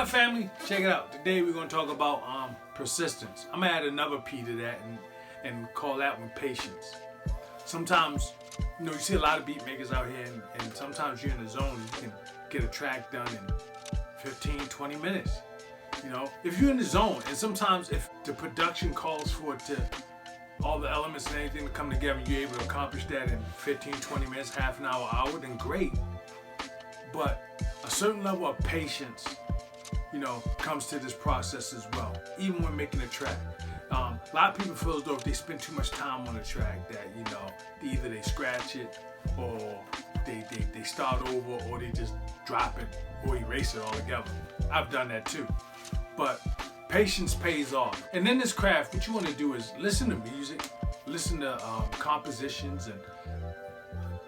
up, family? Check it out. Today we're going to talk about persistence. I'm going to add another P to that and call that one patience. Sometimes, you see a lot of beat makers out here, and sometimes you're in the zone. You can get a track done in 15, 20 minutes. If you're in the zone, and sometimes if the production calls for it to, all the elements and anything to come together, and you're able to accomplish that in 15, 20 minutes, half an hour, then great. But a certain level of patience, comes to this process as well, even when making a track. A lot of people feel as though if they spend too much time on a track that, either they scratch it or they start over or they just drop it or erase it altogether. I've done that too. But patience pays off. And in this craft, what you want to do is listen to music, listen to compositions, and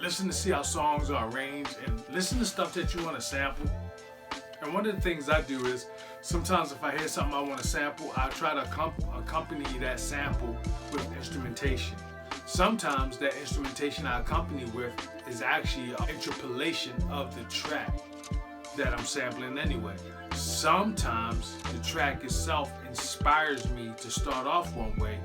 listen to see how songs are arranged, and listen to stuff that you want to sample. And one of the things I do is sometimes if I hear something I want to sample, I try to accompany that sample with instrumentation. Sometimes that instrumentation I accompany with is actually an interpolation of the track that I'm sampling anyway. Sometimes the track itself inspires me to start off one way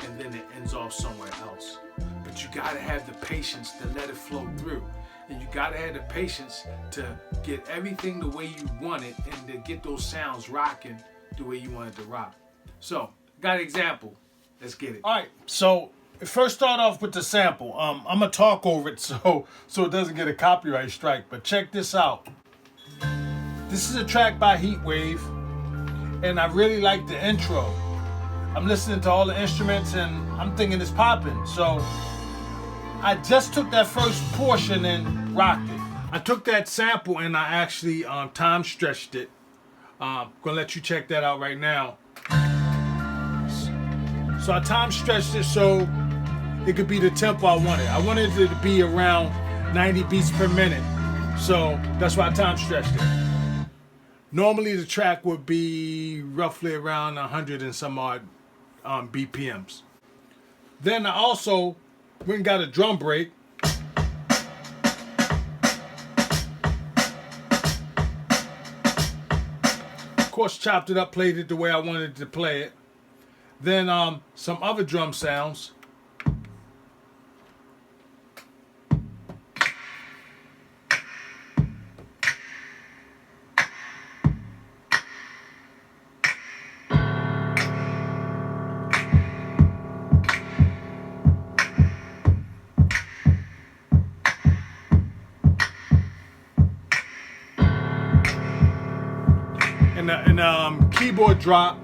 and then it ends off somewhere else. But you gotta have the patience to let it flow through. And you gotta have the patience to get everything the way you want it and to get those sounds rocking the way you want it to rock. So, got an example. Let's get it. Alright, so first start off with the sample. I'm gonna talk over it so it doesn't get a copyright strike, but check this out. This is a track by Heatwave, and I really like the intro. I'm listening to all the instruments and I'm thinking it's popping. So I just took that first portion and rocked it. I took that sample and I actually time stretched it. Gonna let you check that out right now. So I time stretched it so it could be the tempo I wanted. I wanted it to be around 90 beats per minute. So that's why I time stretched it. Normally the track would be roughly around 100 and some odd BPMs. Then I also went and got a drum break. Of course, chopped it up, played it the way I wanted to play it. Then some other drum sounds. And keyboard drop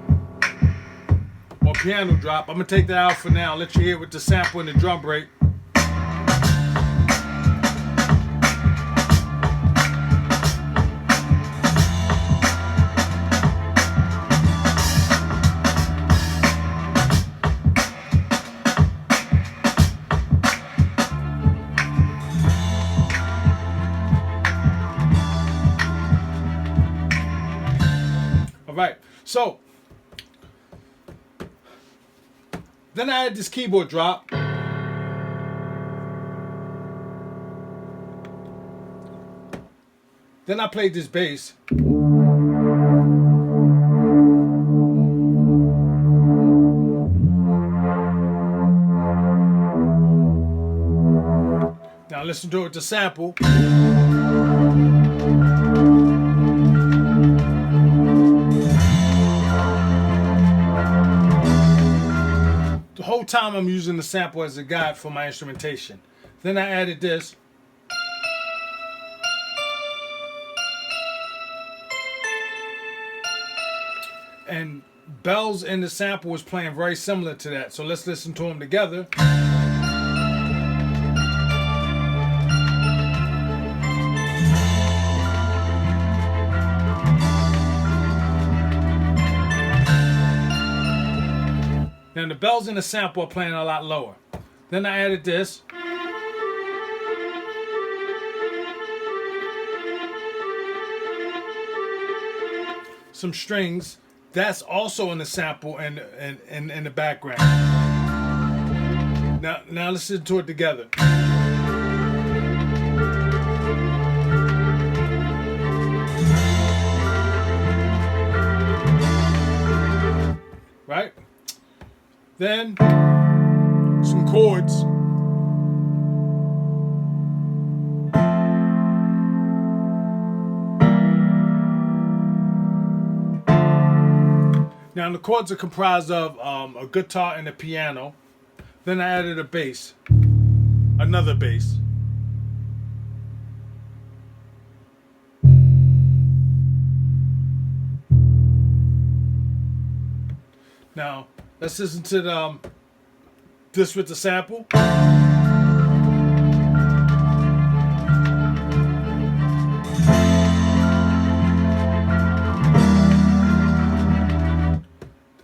or piano drop. I'm gonna take that out for now. Let you hear with the sample and the drum break. Right, so then I had this keyboard drop. Then I played this bass. Now listen to it with the sample. The whole time I'm using the sample as a guide for my instrumentation. Then I added this. And bells in the sample was playing very similar to that. So let's listen to them together. Now the bells in the sample are playing a lot lower. Then I added this. Some strings. That's also in the sample and in the background. Now let's listen to it together. Then some chords. Now the chords are comprised of a guitar and a piano. Then I added a bass, another bass. Now let's listen to this with the sample.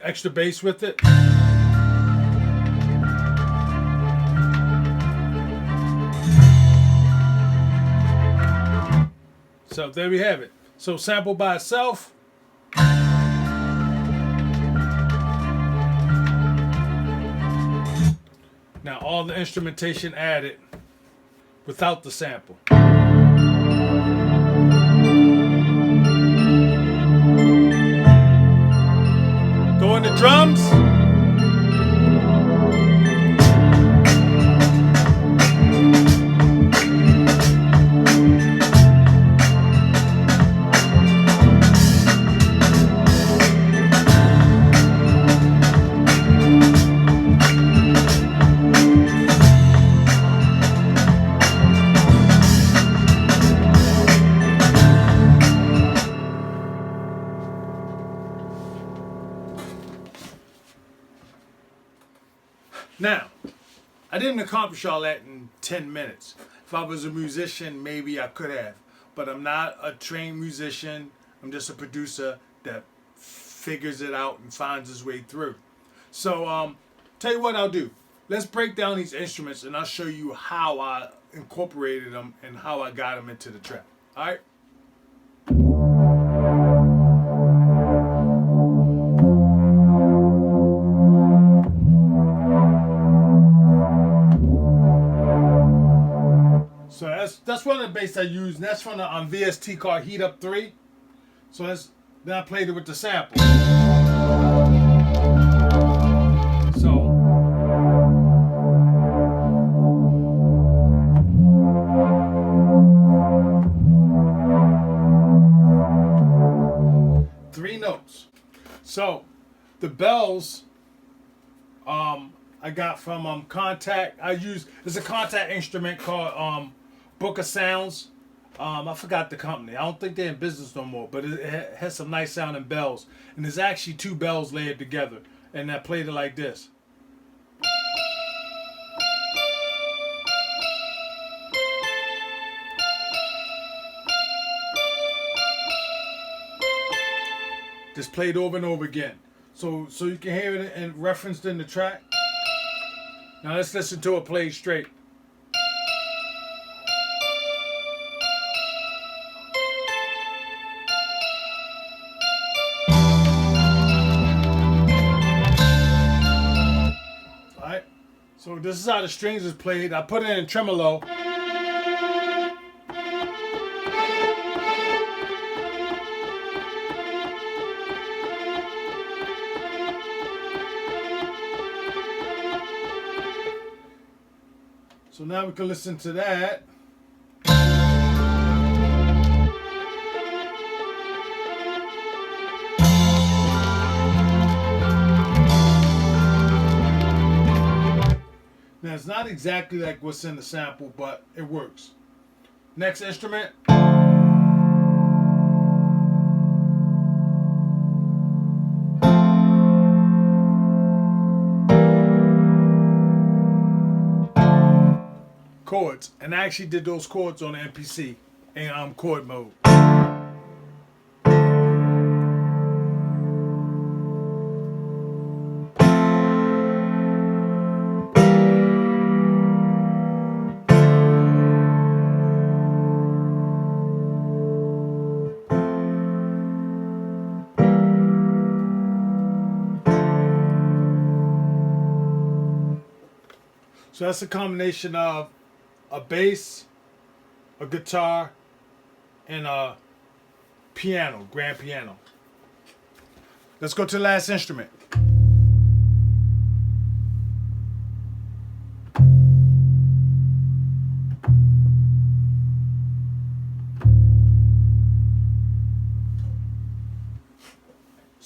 Extra bass with it. So there we have it. So sample by itself. Now all the instrumentation added without the sample. Throw in the drums. Now, I didn't accomplish all that in 10 minutes. If I was a musician, maybe I could have. But I'm not a trained musician. I'm just a producer that figures it out and finds his way through. So, tell you what I'll do. Let's break down these instruments and I'll show you how I incorporated them and how I got them into the track. All right? So that's one of the bass I use, and that's from the VST called Heat Up 3. So then I played it with the sample. So three notes. So the bells I got from Kontakt. It's a Kontakt instrument called Book of Sounds. I forgot the company. I don't think they're in business no more, but it has some nice sounding bells. And there's actually two bells layered together. And I played it like this. Just played over and over again. So you can hear it and referenced in the track. Now let's listen to it played straight. Alright, so this is how the strings is played. I put it in tremolo. So now we can listen to that. Now it's not exactly like what's in the sample, but it works. Next instrument. Chords, and I actually did those chords on the MPC in chord mode. So that's a combination of a bass, a guitar, and a piano, grand piano. Let's go to the last instrument.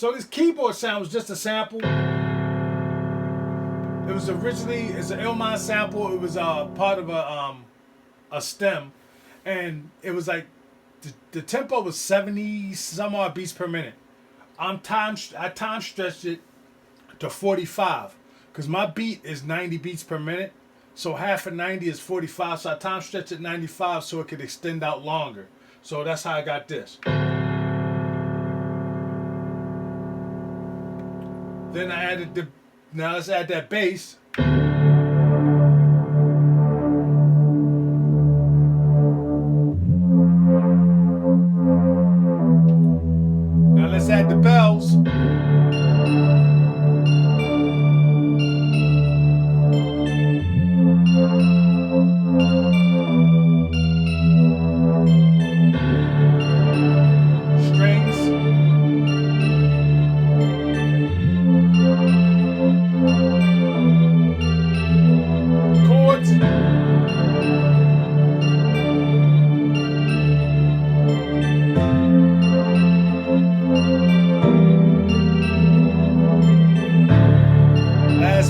So this keyboard sound was just a sample. It was originally it's an Illmind sample. It was part of a stem, and it was like the tempo was 70 some odd beats per minute. I time stretched it to 45 because my beat is 90 beats per minute. So half of 90 is 45. So I time stretched it 95 so it could extend out longer. So that's how I got this. Then I added the. Now let's add that bass. Now let's add the bells.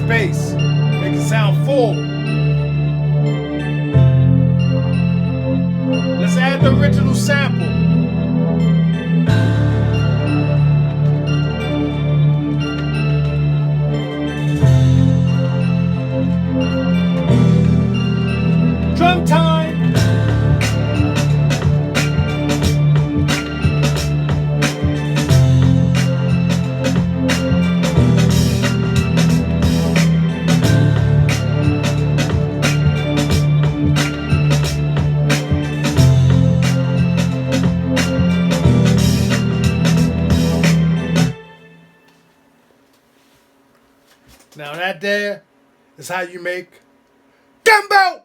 Bass, make it sound full. Let's add the original sample. Drum time. Now that there is how you make gumbo!